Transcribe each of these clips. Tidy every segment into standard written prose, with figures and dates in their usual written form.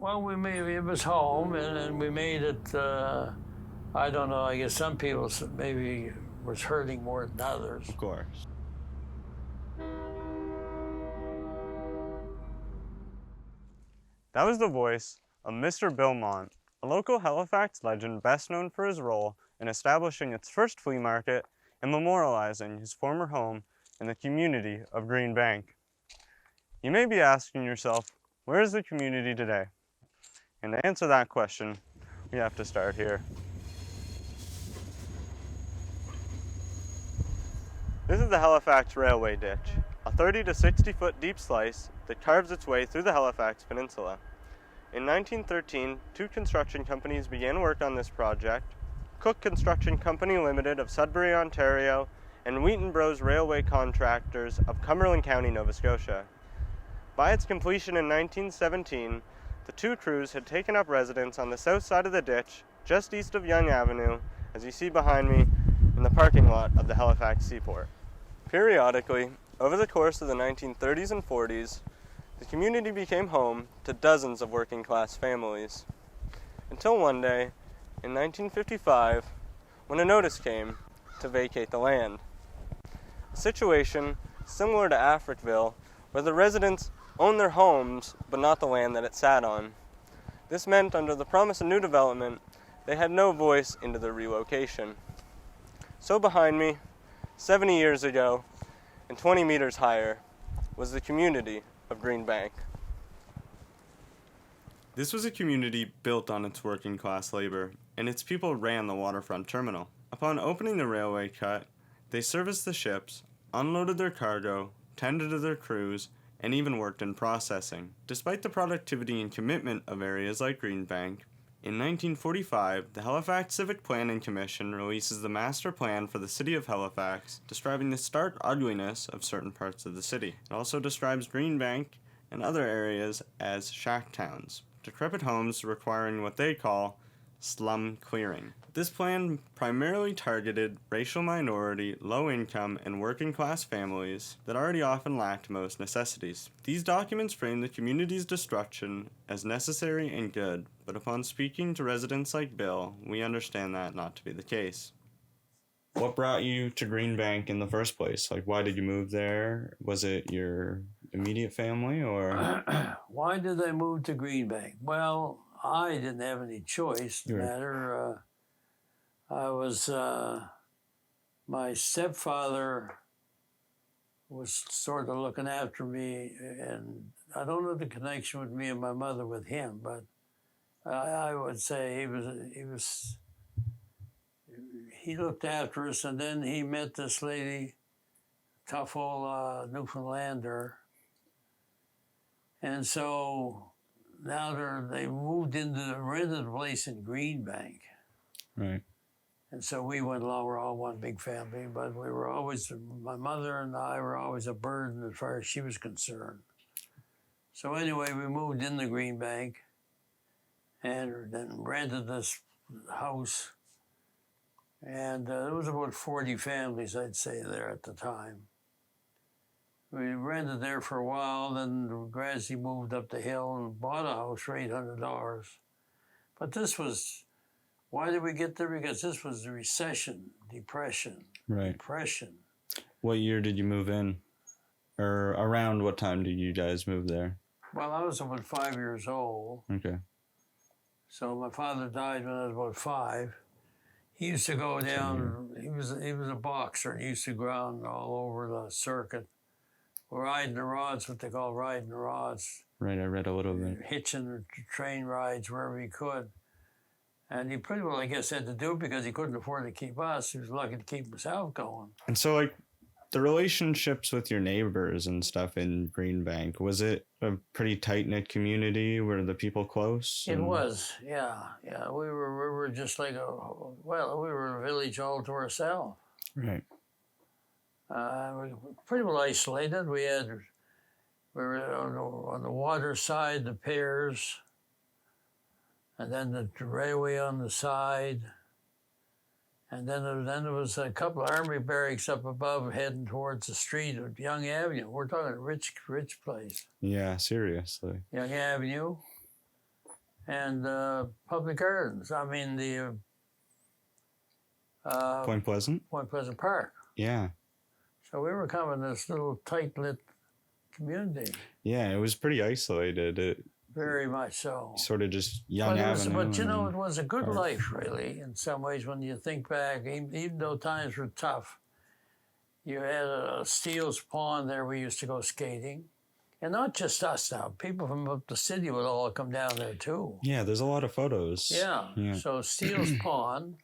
Well, it was home, and we made it. I don't know. I guess some people maybe was hurting more than others. Of course. That was the voice of Mr. Bill Mont, a local Halifax legend best known for his role in establishing its first flea market and memorializing his former home in the community of Greenbank. You may be asking yourself, where is the community today? And to answer that question, we have to start here. This is the Halifax Railway Ditch, a 30 to 60 foot deep slice that carves its way through the Halifax Peninsula. In 1913, two construction companies began work on this project, Cook Construction Company Limited of Sudbury, Ontario, and Wheaton Bros Railway Contractors of Cumberland County, Nova Scotia. By its completion in 1917, the two crews had taken up residence on the south side of the ditch, just east of Yonge Avenue, as you see behind me, in the parking lot of the Halifax Seaport. Periodically, over the course of the 1930s and 40s, the community became home to dozens of working-class families, until one day, in 1955, when a notice came to vacate the land. A situation similar to Africville, where the residents owned their homes, but not the land that it sat on. This meant, under the promise of new development, they had no voice into the relocation. So behind me, 70 years ago, and 20 meters higher, was the community of Greenbank. This was a community built on its working class labor, and its people ran the waterfront terminal. Upon opening the railway cut, they serviced the ships, unloaded their cargo, tended to their crews, and even worked in processing. Despite the productivity and commitment of areas like Greenbank, in 1945, the Halifax Civic Planning Commission releases the master plan for the city of Halifax, describing the stark ugliness of certain parts of the city. It also describes Greenbank and other areas as shack towns, decrepit homes requiring what they call slum clearing. This plan primarily targeted racial minority, low-income, and working-class families that already often lacked most necessities. These documents frame the community's destruction as necessary and good, but upon speaking to residents like Bill, we understand that not to be the case. What brought you to Greenbank in the first place? Like, why did you move there? Was it your immediate family, or? Why did I move to Greenbank? Well, I didn't have any choice in the matter. My stepfather was sort of looking after me, and I don't know the connection with me and my mother with him, but I would say he looked after us, and then he met this lady, tough old Newfoundlander, and so now they moved into the rented place in Greenbank. Right. And so we went along, we're all one big family, but we were always, my mother and I were always a burden as far as she was concerned. So anyway, we moved into Greenbank and then rented this house. And there was about 40 families, I'd say, there at the time. We rented there for a while, then gradually moved up the hill and bought a house for $800. But this was, why did we get there? Because this was the depression. Right. Depression. What year did you move in? Or around what time did you guys move there? Well, I was about 5 years old. Okay. So my father died when I was about 5. He used to go down, he was a boxer, and he used to go around all over the circuit, riding the rods, what they call riding the rods. Right, I read a little bit. Hitching train rides wherever he could. And he pretty well, I guess, had to do it because he couldn't afford to keep us. He was lucky to keep himself going. And so, like, the relationships with your neighbors and stuff in Greenbank, was it a pretty tight-knit community? Were the people close? It was, yeah. We were just like we were a village all to ourselves. Right. We were pretty well isolated. We were on the water side, the piers, and then the railway on the side. And then there was a couple of army barracks up above heading towards the street of Yonge Avenue. We're talking a rich place. Yeah, seriously. Yonge Avenue. and public gardens. I mean, the Point Pleasant? Point Pleasant Park. Yeah. So we were kind of this little tight-knit community. Yeah, it was pretty isolated. It Very much so. sort of just young avenue. But you know, it was a good life, really, in some ways, when you think back. Even though times were tough, you had a Steele's Pond there. We used to go skating. And not just us now. People from up the city would all come down there, too. Yeah, there's a lot of photos. Yeah. So Steele's Pond,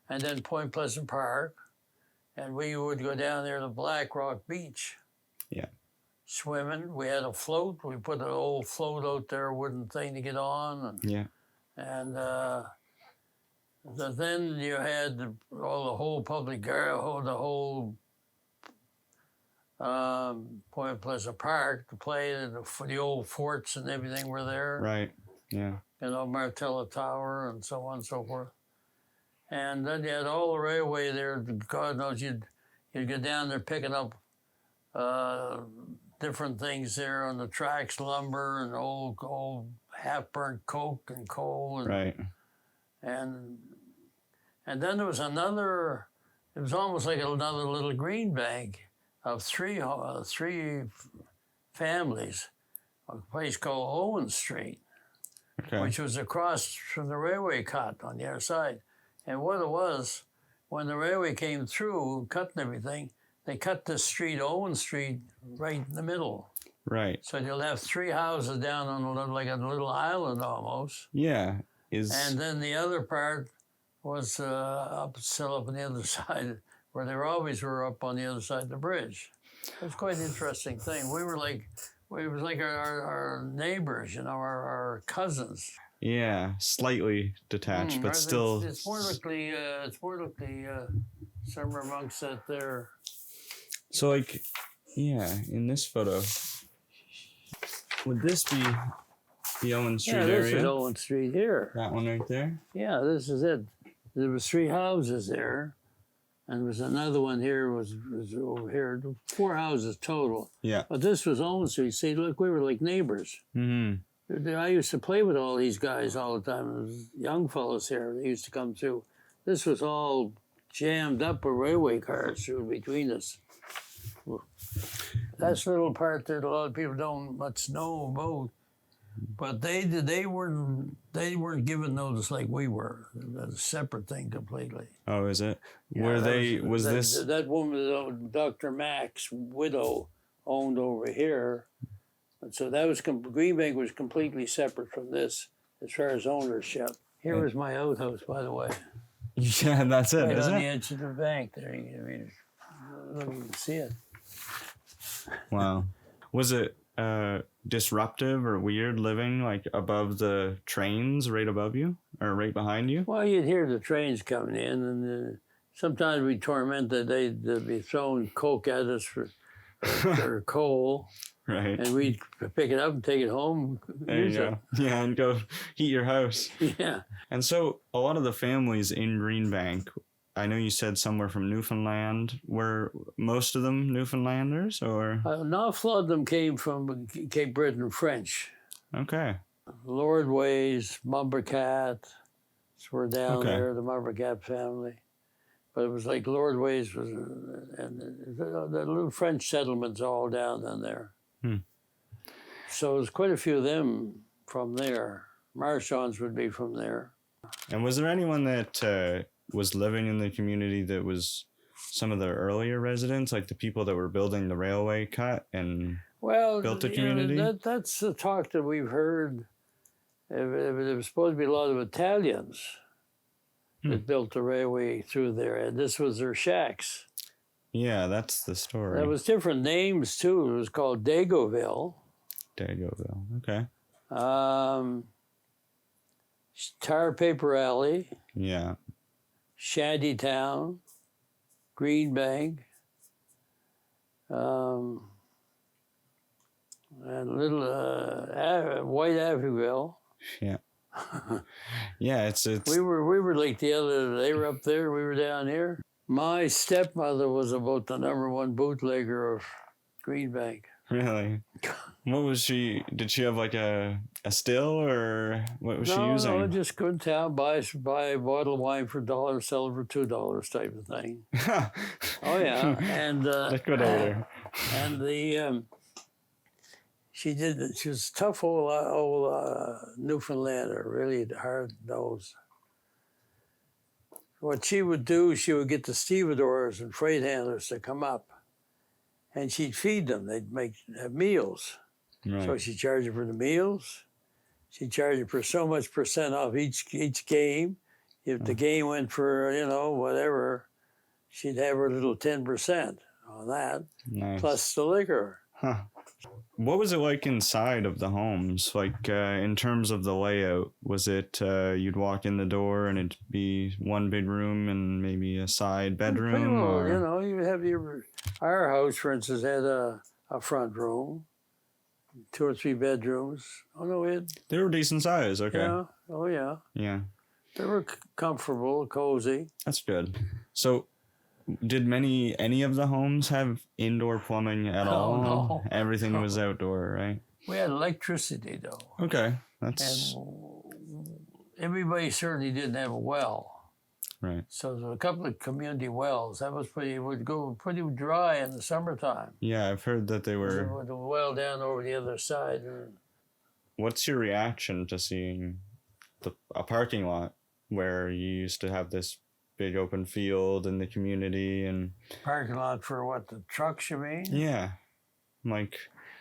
and then Point Pleasant Park. And we would go down there to Black Rock Beach. Yeah. Swimming. We had a float. We put an old float out there, wooden thing to get on. And, yeah. And then you had the whole public garden, the whole Point Pleasant Park to play. The old forts and everything were there. Right. Yeah. You know, Martella Tower and so on and so forth. And then you had all the railway there. God knows you'd go down there picking up different things there on the tracks, lumber and old half-burnt coke and coal. And, right. And then there was another. It was almost like another little Greenbank of three families, a place called Owen Street, which was across from the railway cut on the other side. And what it was, when the railway came through, cutting everything, they cut the street, Owen Street, right in the middle. Right. So you'll have three houses down on like a little island almost. Yeah. And then the other part was still up on the other side, where they always were up on the other side of the bridge. It was quite an interesting thing. It was like our neighbors, you know, our cousins. Yeah, slightly detached, but still. It's more like the summer monks that there. So, like, yeah, in this photo, would this be the Owen Street area? Yeah, this is Owen Street here. That one right there? Yeah, this is it. There was three houses there, and there was another one here, was over here. 4 houses total. Yeah. But this was Owen Street. See, look, we were like neighbors. Mm-hmm. I used to play with all these guys all the time. There was young fellows here. They used to come through. This was all jammed up with railway cars through between us. That's a little part that a lot of people don't much know about. But they weren't given notice like we were. That's a separate thing completely. Oh, is it? Yeah, that woman, Dr. Mack's widow, owned over here. And so that was Greenbank was completely separate from this as far as ownership. Here was my outhouse, by the way. Yeah, that's it, right isn't on it? the edge of the bank there. You can see it. Wow. Was it disruptive or weird living like above the trains right above you or right behind you? Well, you'd hear the trains coming in, and sometimes we'd torment that they'd be throwing coke at us or coal. Right. And we'd pick it up and take it home. There you go. Yeah, and go heat your house. Yeah. And so a lot of the families in Greenbank, I know you said some were from Newfoundland. Were most of them Newfoundlanders or? An awful lot of them came from Cape Breton French. Okay. Lordways, Mumbercats were down there, the Mumbercat family. But it was like Lordways was, and the little French settlements all down in there. So there's quite a few of them from there. Marchands would be from there. And was there anyone that was living in the community that was some of the earlier residents, like the people that were building the railway cut and built the community? That's the talk that we've heard. There was supposed to be a lot of Italians that built the railway through there, and this was their shacks. Yeah, that's the story. There was different names, too. It was called Dagoville. Dagoville, okay. Tar Paper Alley. Yeah. Shantytown. Greenbank. And little White Abbeville. Yeah. Yeah, it's we were like the other. They were up there. We were down here. My stepmother was about the #1 bootlegger of Greenbank. Really? What was she? Did she have like a still, or what was she using? No, just go to town, buy a bottle of wine for $1, sell it for $2 type of thing. Oh yeah, and Liquidator. and she was a tough old Newfoundlander, really hard nosed. What she would do, she would get the stevedores and freight handlers to come up, and she'd feed them. They'd have meals. Right. So she'd charge them for the meals. She'd charge them for so much percent off each game. If the game went for, whatever, she'd have her little 10% on that, Nice. plus the liquor. Huh. What was it like inside of the homes? Like in terms of the layout, was it you'd walk in the door and it'd be one big room and maybe a side bedroom? Pretty well, or? you have our house, for instance, had a front room, 2 or 3 bedrooms. Oh no, They were decent size. Okay. Yeah. Oh yeah. Yeah. They were comfortable, cozy. That's good. So, did any of the homes have indoor plumbing at all? No. Everything was outdoor, right? We had electricity though. Okay, that's And everybody certainly didn't have a well. right. So there were a couple of community wells. That was would go pretty dry in the summertime. Yeah, I've heard that they were. With the well down over the other side. What's your reaction to seeing a parking lot where you used to have this big open field in the community and Parking lot for what, the trucks you mean? yeah, like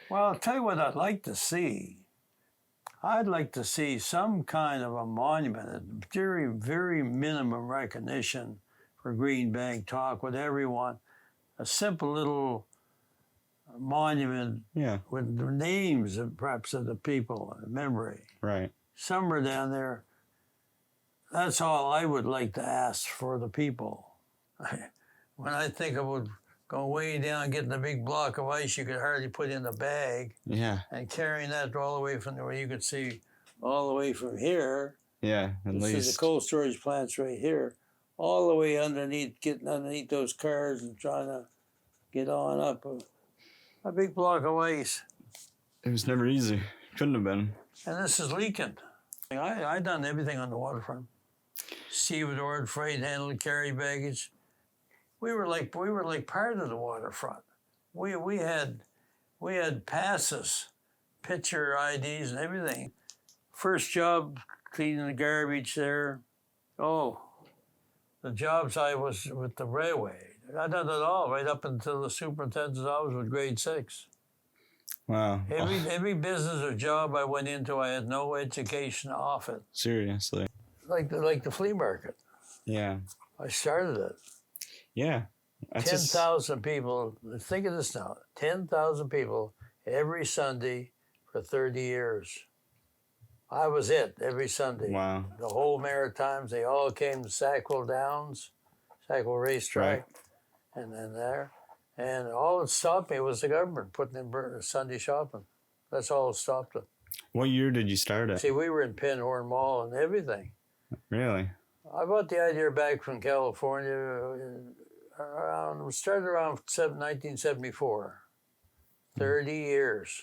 Well, I'll tell you what I'd like to see. I'd like to see some kind of a monument, a very, very minimum recognition for Greenbank talk with everyone. A simple little monument yeah, with the names of perhaps of the people, memory. right. Somewhere down there. That's all I would like to ask for the people. When I think about going way down, getting a big block of ice you could hardly put in a bag, Yeah, and carrying that all the way from where you could see all the way from here. yeah, at This is least. the cold storage plants right here, all the way underneath, getting underneath those cars and trying to get on up a big block of ice. It was never easy. Couldn't have been. And this is leaking. I done everything on the waterfront. Stevedore, freight handled, carry baggage. We were like part of the waterfront. We had passes, picture IDs and everything. First job cleaning the garbage there. Oh, the jobs I was with the railway. I done it all right up until the superintendent's office with grade 6. Wow. Every business or job I went into, I had no education off it. Seriously. Like the flea market. Yeah. I started it. Yeah. 10,000 people. Think of this now. 10,000 people every Sunday for 30 years. I was it every Sunday. Wow. The whole Maritimes, they all came to Sackville Downs, Sackville Racetrack, and then there. And all that stopped me was the government putting in Sunday shopping. That's all that stopped it. What year did you start it? See, we were in Pinhorn Mall and everything. Really? I brought the idea back from California started around 1974. 30 years.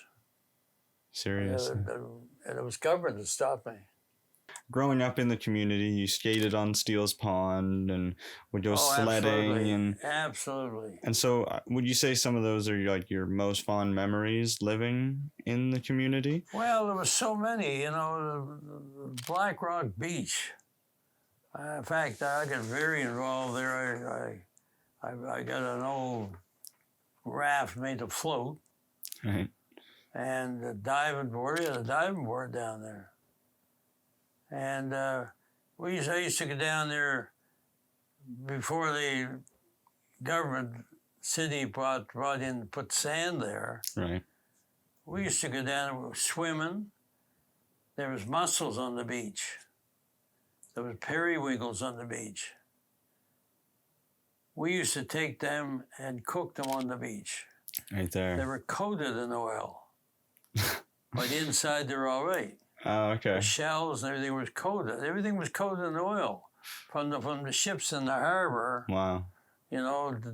Seriously. And it was government that stopped me. Growing up in the community, you skated on Steele's Pond and would go sledding. Absolutely. And so would you say some of those are like your most fond memories living in the community? Well, there was so many, the Black Rock Beach. In fact, I got very involved there. I got an old raft made to float. Right. And the diving board, we had a diving board down there. And I used to go down there before the government city brought in, put sand there. Right. We used to go down there swimming. There was mussels on the beach. There was periwinkles on the beach. We used to take them and cook them on the beach. Right there. They were coated in oil. But inside they're all right. Oh, okay. The shells and everything was coated. Everything was coated in oil from the ships in the harbor. Wow.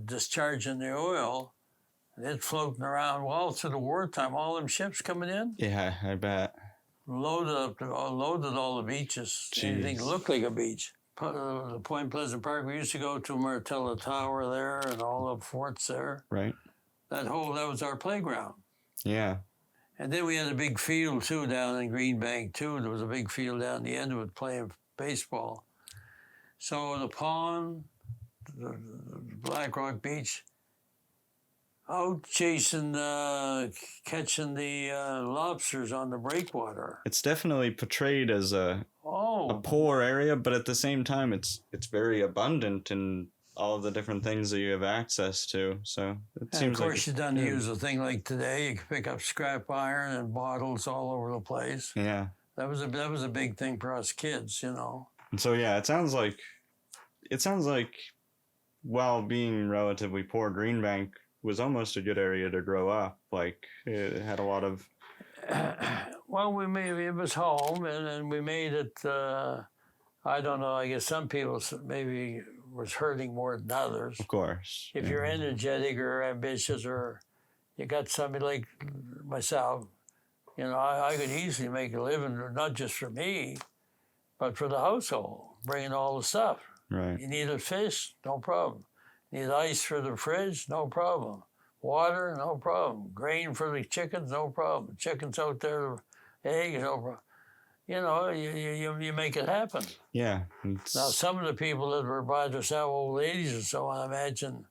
Discharging the oil, And it floating around all through the wartime, all them ships coming in, Yeah, I bet. loaded all the beaches. Anything that Jeez. looked like a beach. The Point Pleasant Park, we used to go to Martella Tower there and all the forts there. Right. That was our playground. Yeah. And then we had a big field too down in Greenbank too. There was a big field down the end of it playing baseball. So the pond, the Black Rock Beach, out chasing, catching the lobsters on the breakwater. It's definitely portrayed as a Oh, poor area, but at the same time, it's very abundant in all of the different things that you have access to. So it and seems of course like you done use a thing like today. You can pick up scrap iron and bottles all over the place. yeah. That was a big thing for us kids, you know. And so yeah, it sounds like while being relatively poor, Greenbank was almost a good area to grow up. Like it had a lot of Well, it was home, and we made it. I don't know. I guess some people maybe was hurting more than others. of course. If yeah. you're energetic or ambitious, or you got somebody like myself, you know, I could easily make a living, not just for me, but for the household, bringing all the stuff. Right. You need a fish, no problem. Need ice for the fridge, no problem. Water, no problem. Grain for the chickens, no problem. Chickens out there, eggs, no problem. You know, you make it happen. Yeah. Now, some of the people that were by themselves, old ladies and so on, I imagine,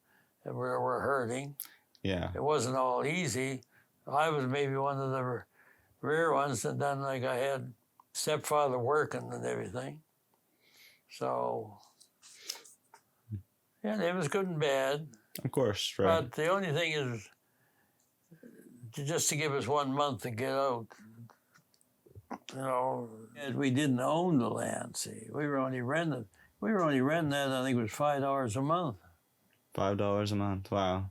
that were hurting. Yeah. It wasn't all easy. I was maybe one of the rare ones that done, like I had stepfather working and everything. So, yeah, it was good and bad. Of course. Right. But the only thing is, just to give us 1 month to get out, you know, we didn't own the land, see. We were only renting that, I think it was $5 a month. $5 a month. Wow.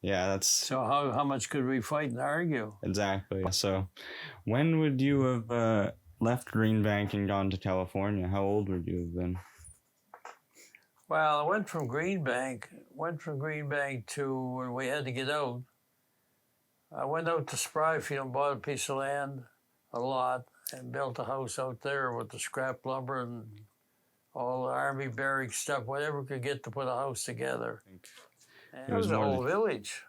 Yeah, that's So how much could we fight and argue? exactly. So when would you have left Greenbank and gone to California? How old would you have been? Well, I went from Greenbank to when we had to get out. I went out to Spryfield and bought a piece of land, a lot, and built a house out there with the scrap lumber and all the army barracks stuff, whatever we could get to put a house together. And it was a whole village.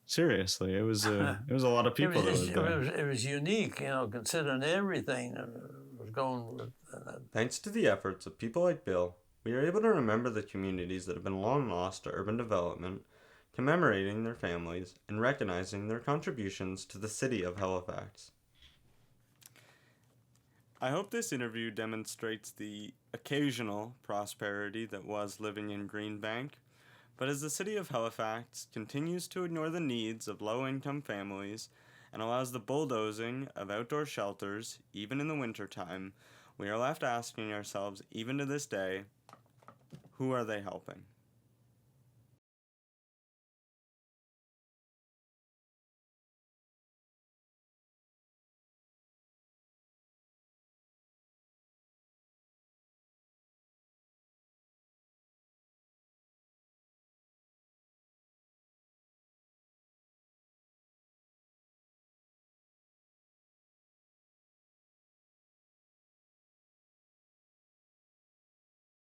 Seriously, it was a lot of people that lived there. It was unique, you know, considering everything that was going with. Thanks to the efforts of people like Bill, we are able to remember the communities that have been long lost to urban development, commemorating their families, and recognizing their contributions to the city of Halifax. I hope this interview demonstrates the occasional prosperity that was living in Greenbank, but as the city of Halifax continues to ignore the needs of low-income families and allows the bulldozing of outdoor shelters, even in the wintertime, we are left asking ourselves, even to this day, who are they helping?